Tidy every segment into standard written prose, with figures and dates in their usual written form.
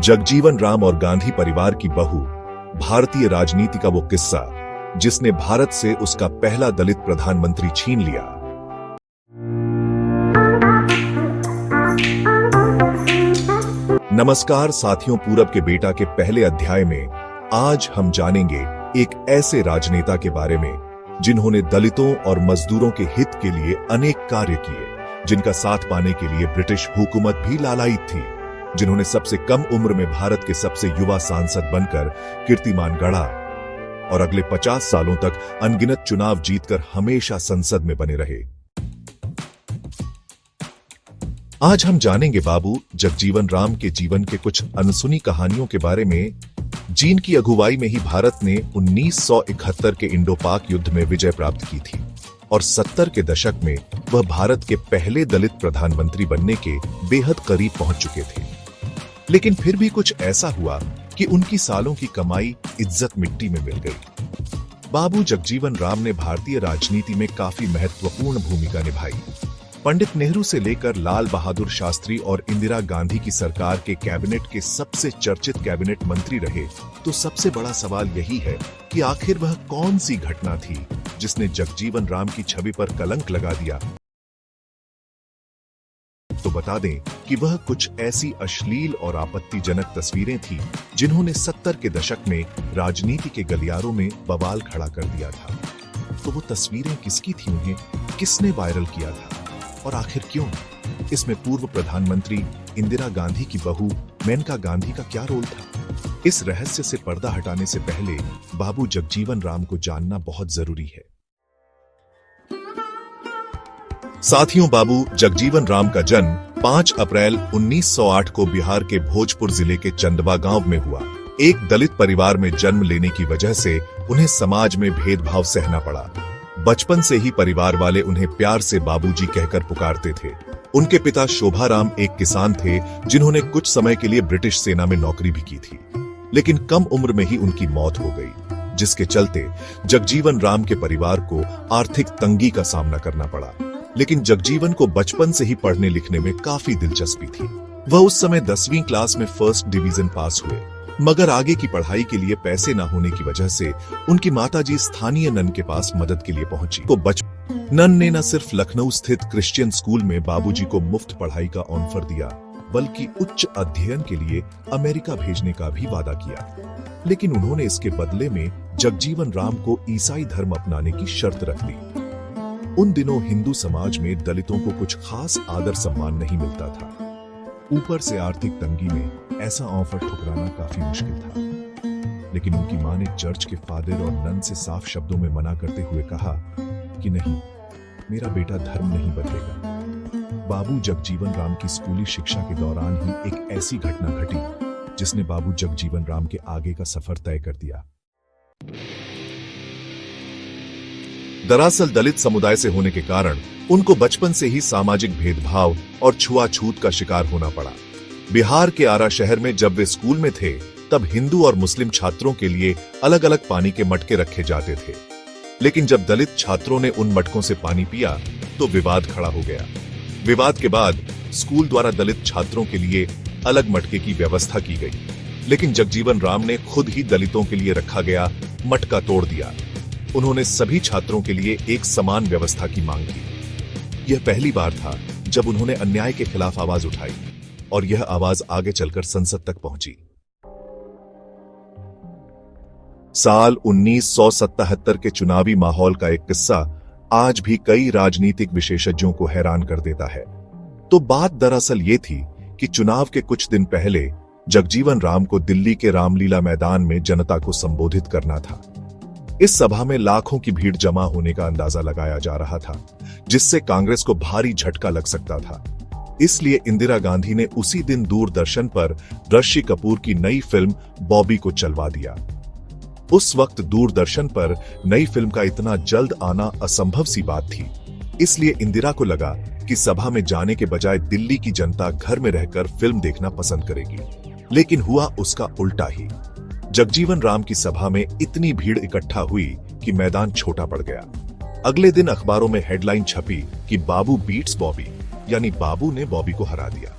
जगजीवन राम और गांधी परिवार की बहू, भारतीय राजनीति का वो किस्सा जिसने भारत से उसका पहला दलित प्रधानमंत्री छीन लिया। नमस्कार साथियों, पूरब के बेटा के पहले अध्याय में आज हम जानेंगे एक ऐसे राजनेता के बारे में जिन्होंने दलितों और मजदूरों के हित के लिए अनेक कार्य किए, जिनका साथ पाने के लिए ब्रिटिश हुकूमत भी लालायित थी, जिन्होंने सबसे कम उम्र में भारत के सबसे युवा सांसद बनकर कीर्तिमान गढ़ा और अगले 50 सालों तक अनगिनत चुनाव जीतकर हमेशा संसद में बने रहे। आज हम जानेंगे बाबू जगजीवन राम के जीवन के कुछ अनसुनी कहानियों के बारे में, जिनकी अगुवाई में ही भारत ने 1971 के इंडो पाक युद्ध में विजय प्राप्त की थी और 70 के दशक में वह भारत के पहले दलित प्रधानमंत्री बनने के बेहद करीब पहुंच चुके थे। लेकिन फिर भी कुछ ऐसा हुआ कि उनकी सालों की कमाई इज्जत मिट्टी में मिल गई। बाबू जगजीवन राम ने भारतीय राजनीति में काफी महत्वपूर्ण भूमिका निभाई। पंडित नेहरू से लेकर लाल बहादुर शास्त्री और इंदिरा गांधी की सरकार के कैबिनेट के सबसे चर्चित कैबिनेट मंत्री रहे। तो सबसे बड़ा सवाल यही है कि आखिर वह कौन सी घटना थी जिसने जगजीवन राम की छवि पर कलंक लगा दिया। तो बता दें कि वह कुछ ऐसी अश्लील और आपत्तिजनक तस्वीरें थी जिन्होंने 70 के दशक में राजनीति के गलियारों में बवाल खड़ा कर दिया था। तो वो तस्वीरें किसकी थी, उन्हें किसने वायरल किया था और आखिर क्यों? इसमें पूर्व प्रधानमंत्री इंदिरा गांधी की बहू मेनका गांधी का क्या रोल था? इस रहस्य से पर्दा हटाने से पहले बाबू जगजीवन राम को जानना बहुत जरूरी है। साथियों, बाबू जगजीवन राम का जन्म 5 अप्रैल 1908 को बिहार के भोजपुर जिले के चंदवा गांव में हुआ। एक दलित परिवार में जन्म लेने की वजह से उन्हें समाज में भेदभाव सहना पड़ा। बचपन से ही परिवार वाले उन्हें प्यार से बाबूजी कहकर पुकारते थे। उनके पिता शोभाराम एक किसान थे जिन्होंने कुछ समय के लिए ब्रिटिश सेना में नौकरी भी की थी, लेकिन कम उम्र में ही उनकी मौत हो गई, जिसके चलते जगजीवन राम के परिवार को आर्थिक तंगी का सामना करना पड़ा। लेकिन जगजीवन को बचपन से ही पढ़ने लिखने में काफी दिलचस्पी थी। वह उस समय 10वीं क्लास में फर्स्ट डिवीजन पास हुए, मगर आगे की पढ़ाई के लिए पैसे न होने की वजह से उनकी माताजी स्थानीय नन के पास मदद के लिए पहुंची। तो नन ने न सिर्फ लखनऊ स्थित क्रिश्चियन स्कूल में बाबूजी को मुफ्त पढ़ाई का ऑफर दिया, बल्कि उच्च अध्ययन के लिए अमेरिका भेजने का भी वादा किया। लेकिन उन्होंने इसके बदले में जगजीवन राम को ईसाई धर्म अपनाने की शर्त रख दी। उन दिनों हिंदू समाज में दलितों को कुछ खास आदर सम्मान नहीं मिलता था। ऊपर से आर्थिक तंगी में ऐसा ऑफर ठुकराना काफी मुश्किल था। लेकिन उनकी मां ने चर्च के फादर और नन से साफ शब्दों में मना करते हुए कहा कि नहीं, मेरा बेटा धर्म नहीं बदलेगा। बाबू जगजीवन राम की स्कूली शिक्षा के दौरान ही एक ऐसी घटना घटी जिसने बाबू जगजीवन राम के आगे का सफर तय कर दिया। दरअसल दलित समुदाय से होने के कारण उनको बचपन से ही सामाजिक भेदभाव और छुआछूत का शिकार होना पड़ा। बिहार के आरा शहर में जब वे स्कूल में थे, तब हिंदू और मुस्लिम छात्रों के लिए अलग अलग पानी के मटके रखे जाते थे। लेकिन जब दलित छात्रों ने उन मटकों से पानी पिया तो विवाद खड़ा हो गया। विवाद के बाद स्कूल द्वारा दलित छात्रों के लिए अलग मटके की व्यवस्था की गई, लेकिन जगजीवन राम ने खुद ही दलितों के लिए रखा गया मटका तोड़ दिया। उन्होंने सभी छात्रों के लिए एक समान व्यवस्था की मांग की। यह पहली बार था जब उन्होंने अन्याय के खिलाफ आवाज उठाई और यह आवाज आगे चलकर संसद तक पहुंची। साल 1977 के चुनावी माहौल का एक किस्सा आज भी कई राजनीतिक विशेषज्ञों को हैरान कर देता है। तो बात दरअसल ये थी कि चुनाव के कुछ दिन पहले जगजीवन राम को दिल्ली के रामलीला मैदान में जनता को संबोधित करना था। इस सभा में लाखों की भीड़ जमा होने का अंदाजा लगाया जा रहा था, जिससे कांग्रेस को भारी झटका लग सकता था। इसलिए इंदिरा गांधी ने उसी दिन दूरदर्शन पर ऋषि कपूर की नई फिल्म बॉबी को चलवा दिया। उस वक्त दूरदर्शन पर नई फिल्म का इतना जल्द आना असंभव सी बात थी, इसलिए इंदिरा को लगा कि सभा में जाने के बजाय दिल्ली की जनता घर में रहकर फिल्म देखना पसंद करेगी। लेकिन हुआ उसका उल्टा ही। जगजीवन राम की सभा में इतनी भीड़ इकट्ठा हुई कि मैदान छोटा पड़ गया। अगले दिन अखबारों में हेडलाइन छपी कि बाबू बीट्स बॉबी, यानी बाबू ने बॉबी को हरा दिया।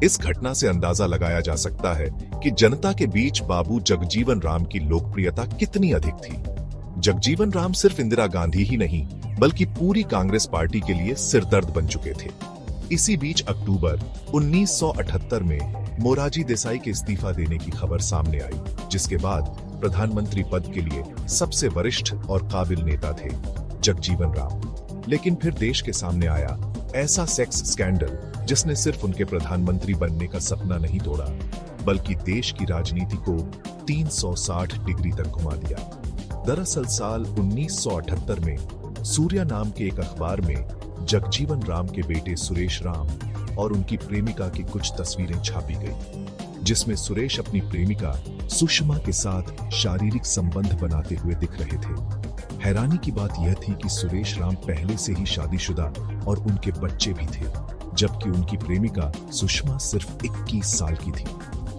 इस घटना से अंदाजा लगाया जा सकता है कि जनता के बीच बाबू जगजीवन राम की लोकप्रियता कितनी अधिक थी। जगजीवन राम सिर्फ इंदिरा गांधी ही नहीं बल्कि पूरी कांग्रेस पार्टी के लिए सिरदर्द बन चुके थे। इसी बीच अक्टूबर 1978 में मोरारजी देसाई के इस्तीफा देने की खबर सामने आई, जिसके बाद प्रधानमंत्री पद के लिए सबसे वरिष्ठ और काबिल नेता थे जगजीवन राम। लेकिन फिर देश के सामने आया ऐसा सेक्स स्कैंडल जिसने सिर्फ उनके प्रधानमंत्री बनने का सपना नहीं तोड़ा बल्कि देश की राजनीति को 360 डिग्री तक घुमा दिया। दरअसल साल 1978 में सूर्या नाम के एक अखबार में जगजीवन राम के बेटे सुरेश राम और उनकी प्रेमिका की कुछ तस्वीरें छापी गई, जिसमें सुरेश अपनी प्रेमिका सुषमा के साथ शारीरिक संबंध बनाते हुए दिख रहे थे। हैरानी की बात यह थी कि सुरेश राम पहले से ही शादीशुदा और उनके बच्चे भी थे, जबकि उनकी प्रेमिका सुषमा सिर्फ 21 साल की थी।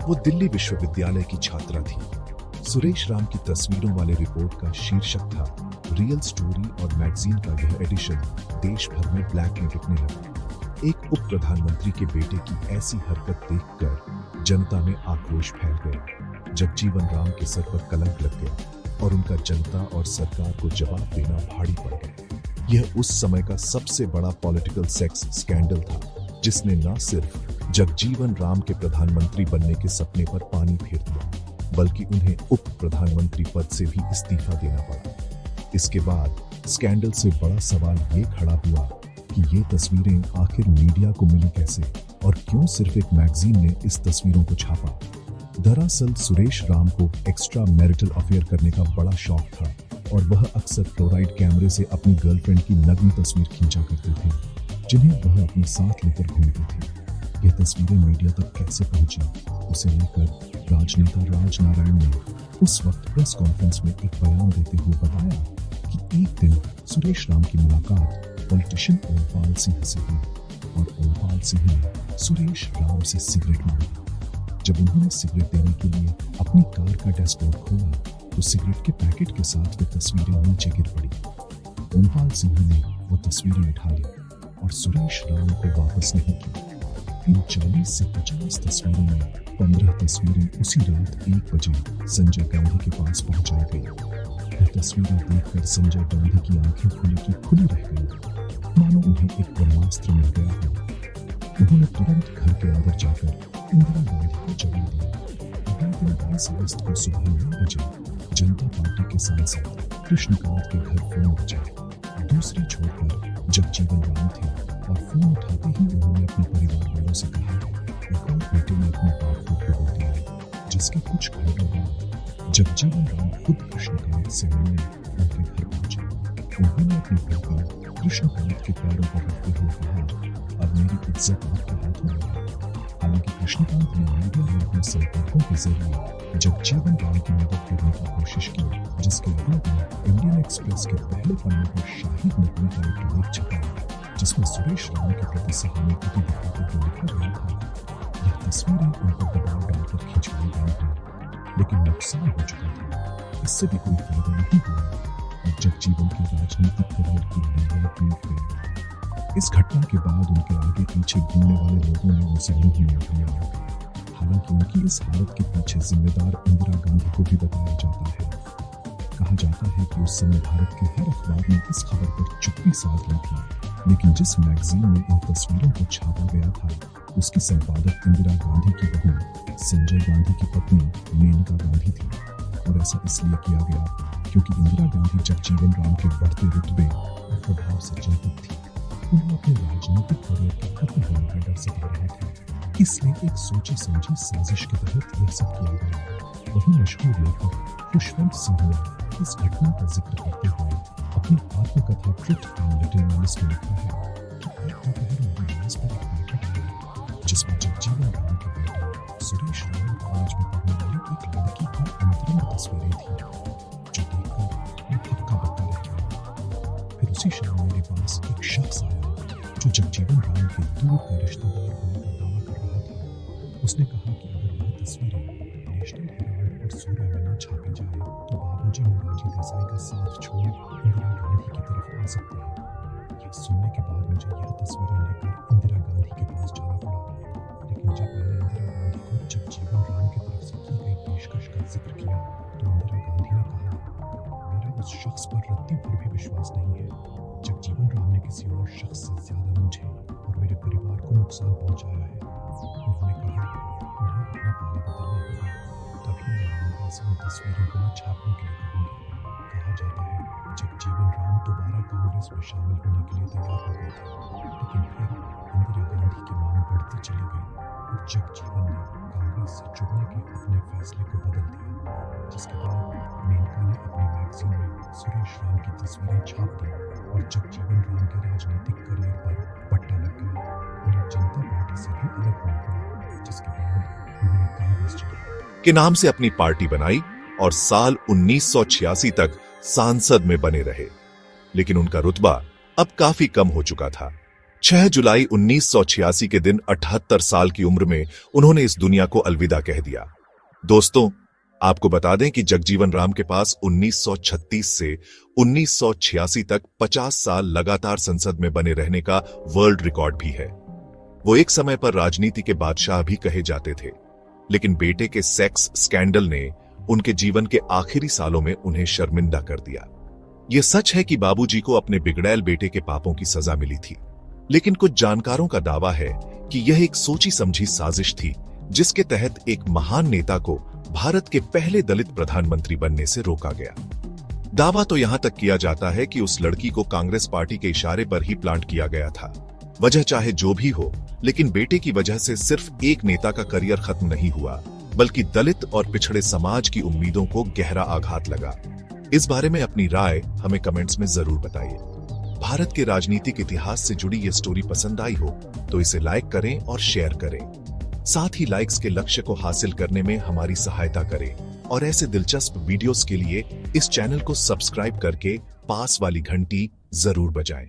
वो दिल्ली विश्वविद्यालय की छात्रा थी। सुरेश राम की तस्वीरों वाले रिपोर्ट का शीर्षक था रियल स्टोरी और मैगजीन का यह एडिशन देश भर में ब्लैक में बिकने लगा। एक उप प्रधानमंत्री के बेटे की ऐसी हरकत देखकर जनता में आक्रोश फैल गया। जगजीवन राम के सर पर कलंक लग गया और उनका जनता और सरकार को जवाब देना भारी पड़ गया। यह उस समय का सबसे बड़ा पॉलिटिकल सेक्स स्कैंडल था, जिसने न सिर्फ जगजीवन राम के प्रधानमंत्री बनने के सपने पर पानी फेर दिया बल्कि उन्हें उप प्रधानमंत्री पद से भी इस्तीफा देना पड़ा। इसके बाद स्कैंडल से बड़ा सवाल ये खड़ा हुआ कि ये तस्वीरें आखिर मीडिया को मिली कैसे और क्यों सिर्फ एक मैगजीन ने इस तस्वीरों को छापा। दरअसल सुरेश राम को एक्स्ट्रा मैरिटल अफेयर करने का बड़ा शौक था और वह अक्सर फ्लोराइड कैमरे से अपनी गर्लफ्रेंड की नग्न तस्वीर खींचा करते थे, जिन्हें वह अपने साथ लेकर घूमते थे। ये तस्वीरें मीडिया तक कैसे पहुंची, उसे लेकर राजनेता राज नारायण ने उस वक्त प्रेस कॉन्फ्रेंस में एक बयान देते हुए बताया कि एक दिन सुरेश राम की मुलाकात पॉलिटिशियन ओमपाल सिंह से हुई और ओमपाल सिंह ने सुरेश राम से सिगरेट मांगी। जब उन्होंने सिगरेट देने के लिए अपनी कार का डैशबोर्ड खोला तो सिगरेट के पैकेट के साथ वे तस्वीरें नीचे गिर पड़ी। ओमपाल सिंह ने वो तस्वीरें उठा ली और सुरेश राम को वापस नहीं की। इन 40 से 50 तस्वीरों में 15 तस्वीरें उसी रात 1 बजे संजय गांधी के पास पहुंचाई गई। यह तस्वीरें देखकर संजय गांधी की आंखें खुली की खुली रह गई, मानो उन्हें एक ब्रह्मास्त्र मिल गया हो। उन्होंने तुरंत घर के अंदर जाकर इंदिरा गांधी को जवाब दिया। अगले दिन 22 अगस्त को सुबह 9 बजे जनता पार्टी के सांसद कृष्णकांत के घर फोन बजा। दूसरे छोर पर जगजीवन राम थे और फोन उठाते ही उन्होंने अपने परिवार वालों से कहा एक और बेटे ने अपने बाप को डुबो दिया, जिसके कुछ घंटों बाद जगजीवन राम खुद कृष्णकांत से मिलने उनके घर पहुंचे। उन्होंने अपने बेटे कृष्णकांत के पैरों पर रखते हुए कहा, अब मेरी इज्जत आपके हाथों में है। हालांकि कृष्णकांत ने मीडिया में अपने संपर्कों के जरिए जगजीवन राम की मदद करने की कोशिश की, जिसके अगले दिन इंडियन एक्सप्रेस के पहले पन्ने पर शाहिद नकवी का एक लेख छपा जिसमें सुरेश राम के प्रति सहानुभूति दिखाते हुए लिखा गया था, यह तस्वीरें उन पर दबाव डालकर खिंचवाई गई हैं, लेकिन नुकसान हो चुका था। इससे भी कोई फायदा नहीं हुआ और जगजीवन के राजनीतिक करियर की नींव टूट गई। इस घटना के बाद उनके आगे पीछे घूमने वाले लोगों ने उनसे मुंह में लिया। हालांकि उनकी इस हालत के पीछे जिम्मेदार इंदिरा गांधी को भी बताया जाता है। कहा जाता है कि उस समय भारत के हर अखबार ने इस खबर पर चुप्पी साध ली थी, लेकिन जिस मैगजीन में इन तस्वीरों को छापा गया था उसकी संपादक इंदिरा गांधी की बहू संजय गांधी की पत्नी मेनका गांधी थी। और ऐसा इसलिए किया गया क्योंकि इंदिरा गांधी जगजीवन राम के बढ़ते रुतबे और प्रभाव से चिंतित थी। उन्हें अपने राजनीतिक करियर के खत्म होने का डर सता रहा था, इसलिए एक सोची समझी साजिश के तहत यह सब किया गया। वही मशहूर लेखक खुशवंत सिंह ने इस घटना का जिक्र करते हुए अपनी आत्मकथा ट्रुथ एंड लिटिल मॉलिस में लिखा है कि एक दोपहर में मेज पर एक बैठक हुई जिसमें जगजीवन राम के बेटे सुरेश राम कॉलेज में पढ़ने वाली एक लड़की की अंतरंग तस्वीरें थी, जो देखकर मैं हक्का बक्का रह गया। फिर उसी शाम मेरे पास एक शख्स आया जो जगजीवन राम के दूर का रिश्तेदार होने का दावा कर रहा था। उसने कहा कि अगर वह तस्वीरें नेशनल हेराल्ड और सूर्य में न छापी जाए तो बाबूजी मोरारजी देसाई का साथ छोड़ इंदिरा गांधी की तरफ आ सकते हैं। ये सुनने के बाद मुझे यह तस्वीरें लेकर इंदिरा गांधी के पास जाना पड़ा। लेकिन जब मैंने इंदिरा गांधी को जगजीवन राम की तरफ से की गई पेशकश का जिक्र किया तो इंदिरा गांधी ने कहा, मेरा उस शख्स पर रत्ती भर भी विश्वास नहीं है। जगजीवन राम ने किसी और शख्स से ज्यादा मुझे और मेरे परिवार को नुकसान पहुंचाया है। उन्होंने कहा, उन्हें अपना पाला बदलना होगा, तभी मैं आमदा से उन तस्वीरों को न छापने के लिए कहूँगी। कहा जाता है जगजीवन राम दोबारा कांग्रेस में शामिल होने के लिए तैयार हो गए थे, लेकिन फिर इंदिरा गांधी की मांग बढ़ती चली गई और जगजीवन ने कांग्रेस से जुड़ने के अपने फैसले को बदल दिया। जिसके बाद मेनका ने अपनी मैगजीन में सुरेश राम की तस्वीरें छाप दी और जगजीवन राम के राजनीतिक करियर पर पट्टा लग गया। उन्हें जनता पार्टी से भी अलग होना पड़ा, जिसके बाद उन्होंने कांग्रेस छोड़ी के नाम से अपनी पार्टी बनाई और साल 1986 तक सांसद में बने रहे। लेकिन उनका रुतबा अब काफी कम हो चुका था। 6 जुलाई 1986 के दिन 78 साल की उम्र में उन्होंने इस दुनिया को अलविदा कह दिया। दोस्तों, आपको बता दें कि जगजीवन राम के पास 1936 से 1986 तक 50 साल लगातार संसद में बने रहने का वर्ल्ड रिकॉर्ड भी है। वो एक समय पर राजनीति के बादशाह भी कहे जाते थे, लेकिन बेटे के सेक्स स्कैंडल ने उनके जीवन के आखिरी सालों में उन्हें शर्मिंदा कर दिया। यह सच है कि बाबूजी को अपने बिगड़ैल बेटे के पापों की सजा मिली थी, लेकिन कुछ जानकारों का दावा है कि यह एक सोची समझी साजिश थी जिसके तहत एक महान नेता को भारत के पहले दलित प्रधानमंत्री बनने से रोका गया। दावा तो यहां तक किया जाता है कि उस लड़की को कांग्रेस पार्टी के इशारे पर ही प्लांट किया गया था। वजह चाहे जो भी हो, लेकिन बेटे की वजह से सिर्फ एक नेता का करियर खत्म नहीं हुआ, बल्कि दलित और पिछड़े समाज की उम्मीदों को गहरा आघात लगा। इस बारे में अपनी राय हमें कमेंट्स में जरूर बताइए। भारत के राजनीतिक इतिहास से जुड़ी ये स्टोरी पसंद आई हो तो इसे लाइक करें और शेयर करें। साथ ही लाइक्स के लक्ष्य को हासिल करने में हमारी सहायता करें और ऐसे दिलचस्प वीडियोस के लिए इस चैनल को सब्सक्राइब करके पास वाली घंटी जरूर बजाएं।